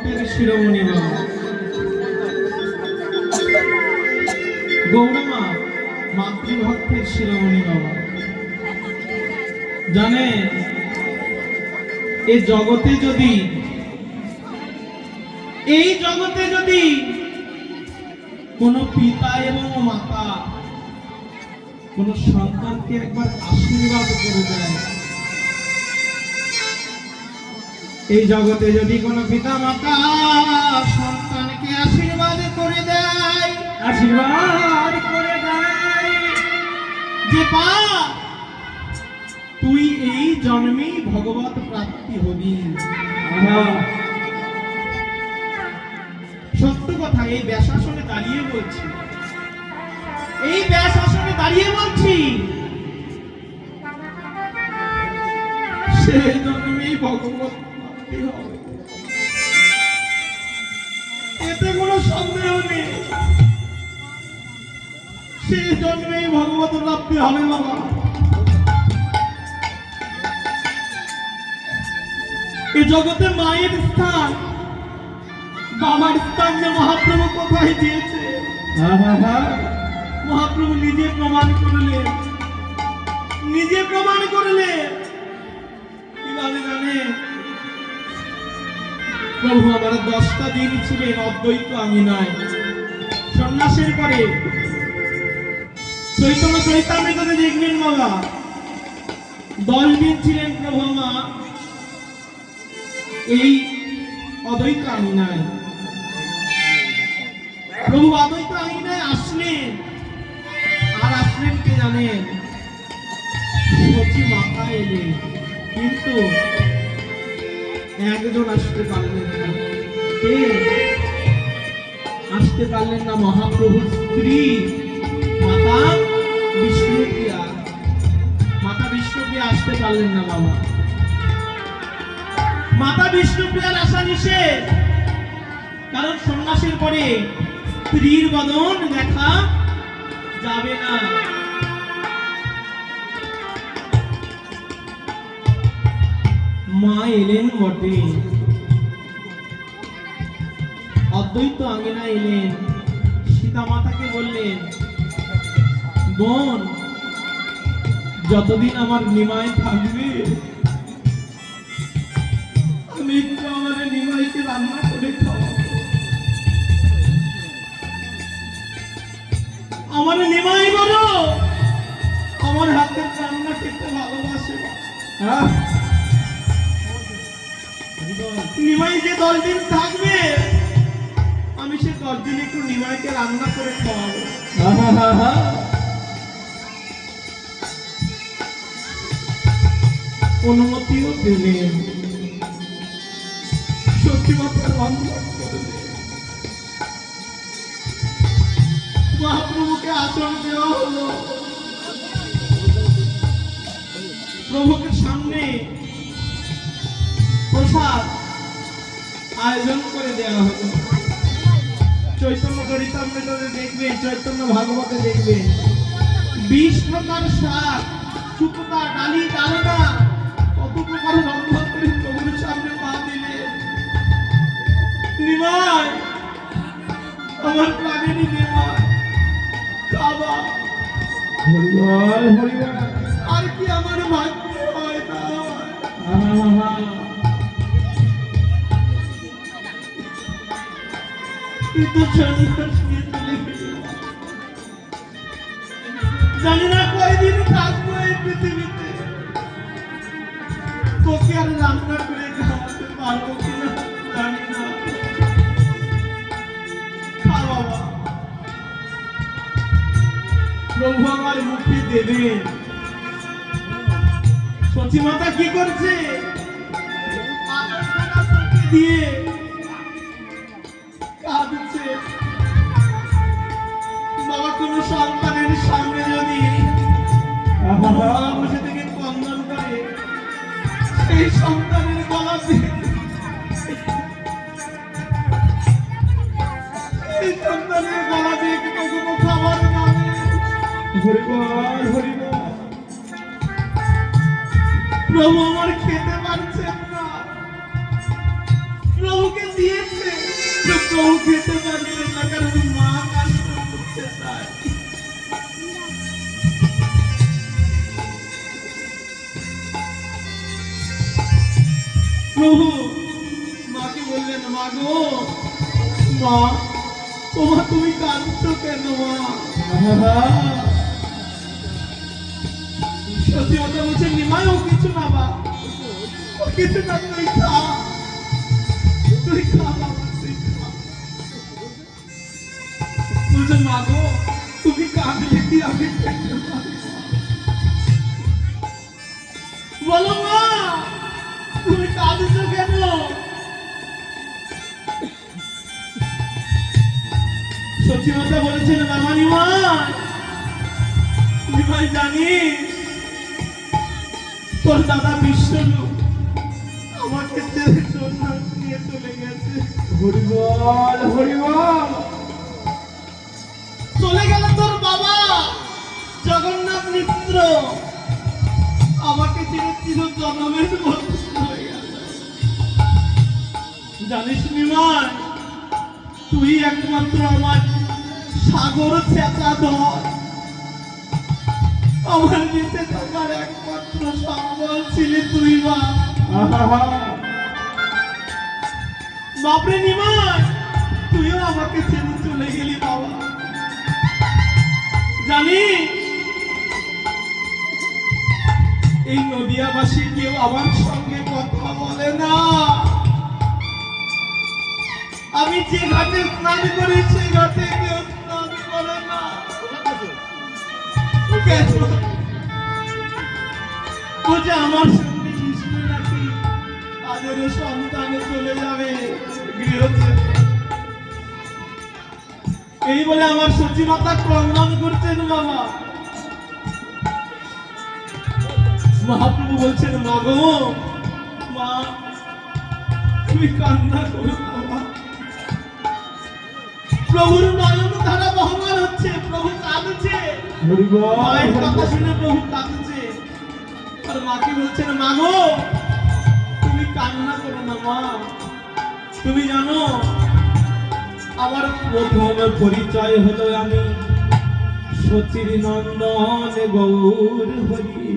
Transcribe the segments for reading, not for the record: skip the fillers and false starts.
ভক্তের শিরোমণি বাবা গৌরমা মাতৃভক্তের শিরোমণি বাবা। জানেন এই জগতে যদি কোন পিতা এবং মাতা কোন সন্তানকে একবার আশীর্বাদ করে দেয়, এই জগতে যদি কোন পিতা মাতা সন্তানকে আশীর্বাদ করে দেয় যে বা তুই এই জন্মেই ভগবত প্রাপ্তি হবি। সত্য কথা, এই ব্যাসাসনে দাঁড়িয়ে বলছি, সেই জন্মেই ভগবত প্রাপ্তি হবে, এতে কোনো সন্দেহ নেই। সেই জন্মেই ভগবত প্রাপ্তি হবে বাবা। এই জগতে মায়ের স্থান, বাবার স্থান যে মহাপ্রভু কোথায় দিয়েছে, মহাপ্রভু নিজে প্রমাণ করলেন। কিভাবে জানে? প্রভু আমার 10টা দিন ছিলেন অদ্বৈত আঙিনায়, সন্ন্যাসের পরে চৈতন্য চৈতামৃততে দেখবেন বাবা 10 দিন ছিলেন প্রভু আমার এই অদ্বৈত আঙিনায়। প্রভু অদ্বৈত আঙিনায় আসলেন, আর আসলেন কে জানেন? সচি মাতা এলেন, কিন্তু একজন আসতে পারলেন না। কে আসতে পারলেন না? মহাপ্রভুর স্ত্রী মাতা বিষ্ণুপ্রিয়া। মাতা বিষ্ণুপ্রিয়া আসতে পারলেন না বাবা। মাতা বিষ্ণুপ্রিয়ার আসা নিষেধ, কারণ সন্ন্যাসের পরে স্ত্রীর বদন দেখা যাবে না। মা এলেন বটে, অদ্বৈত আঙিনা এলেন, সীতা মাতাকে বললেন, বোন যতদিন আমার নিমাই থাকবে আমি একটু আমার নিমাইকে রান্না করে খাওয়াবো। আমার নিমাই বলো আমার হাতের রান্না খেতে ভালোবাসে। নিমাই যে 10 দিন থাকবে আমি সে 10 দিন একটু নিমাইকে রান্না করে খাওয়াবো। অনুমতিও দিলেন, সত্যি মাতার বান্ধব করলেন। মহাপ্রভুকে আসন দেওয়া হলো, প্রভুকে সামনে প্রসাদ আয়োজন করে দেওয়া হলো। চৈতন্য চরিতামৃততে দেখবেন, চৈতন্য ভাগবতে দেখবেন 20 প্রকার শাক, শুকতা, ডালি, ডালনা, কত প্রকার রন্ধন করে প্রভুর সামনে পা দিলে। নিমাই আমার প্রাণেরই নিমাই, খাবা। হরিবল হরিবল, আর কি আমার ভাগ্য হয় না। কিন্তু জানি না কয়দিন থাকবো এই পৃথিবীতে, তোকে আর রান্না করে খাওয়াতে পারবো কিনা জানি না। খা বাবা, প্রভু আমার মুখে দেবেন। সচি মাতা কি করছে? দিয়ে কাঁদছে। বাবা কোন সন্তানের সামনে যদি বসে থেকে কন্দন করে, সেই সন্তানের গলা দিয়ে কোনো খাবার নামে। হরিবল হরিবল, প্রভু আমার খেতে পারছেন না, প্রভুকে দিয়েছে প্রভু খেতে পারছেন না, কারণ মা কষ্ট করছে তাই। প্রভু মাকে বললেন, মা গো, মা, ও মা, তুমি কাঁদছো কেন মা? সত্যি কথা বলছেন, নিমাই ও কিছু না বা, ও কিছু না, তুই খা, তুই খা বাবা, তুই খা। বলছে, মা গো, তুমি কাঁদলে কি আমি খেতে পারি? বলো মা, তুমি কাঁদছো কেন? সত্যি কথা বলেছেন বাবা নিমাই। নিমাই, জানিস তোর দাদা বিশ্বরূপ আমাকে ছেড়ে সন্ন্যাস নিয়ে চলে গেছে। হরিবল হরিবল। চলে গেল তোর বাবা জগন্নাথ মিত্র, আমাকে ছেড়ে চির জন্মের মতো চলে গেল। জানিস নিমাই, তুই একমাত্র আমার সাগর চেতা ধর, আমার বেঁচে থাকার একমাত্র সম্বল ছিলি তুই মা। বাপরে নিমাই, তুইও আমাকে ছেড়ে চলে গেলি বাবা। জানি এই নদিয়াবাসী কেউ আমার সঙ্গে কথা বলে না। আমি যে ঘাটে স্নান করি সেই ঘাটে কেউ স্নান করে না। বলছে আমার সঙ্গে মিশবে নাকি, তাদেরও সন্তানে চলে যাবে গৃহতে। এই বলে আমার সচি মাতা ক্রন্দন করছেন বাবা। মহাপ্রভু বলছেন, মা গো, মা, তুমি কান্না করো বাবা। প্রভুর নয়ন ধারা বহমান হচ্ছে, প্রভু কাঁদছে, মায়ের কথা শুনে প্রভু কাঁদছে। আর মাকে বলছেন, মা গো, তুমি কান্না করো না মা। তুমি জানো আমার প্রথম পরিচয় হলো আমি সচির নন্দন গৌর হরি,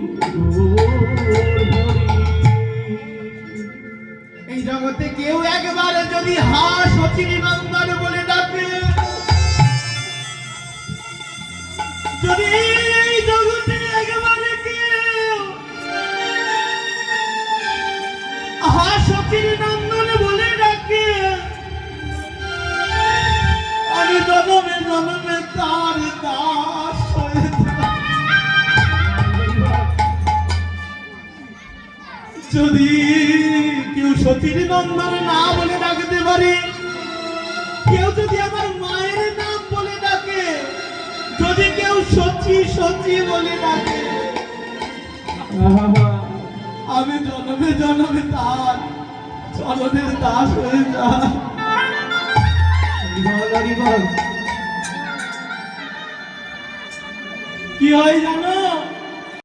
এই জগতে কেউ একবার যদি হা সচির নন্দন বলে ডাকে, যদি এই জগতে একবারে কেউ হা সচির নন্দন বলে ডাকে, আমি জনমে জনমে তার দাস হয়ে যাব। যদি কেউ সতীর নন্দন না বলে ডাকতে পারে, কেউ যদি আমার মায়ের নাম বলে ডাকে, যদি কেউ সচি সচি বলে ডাকে, আমি জনমে জনমে তার চরণের দাস হয়ে যাব। কি হয় জানো?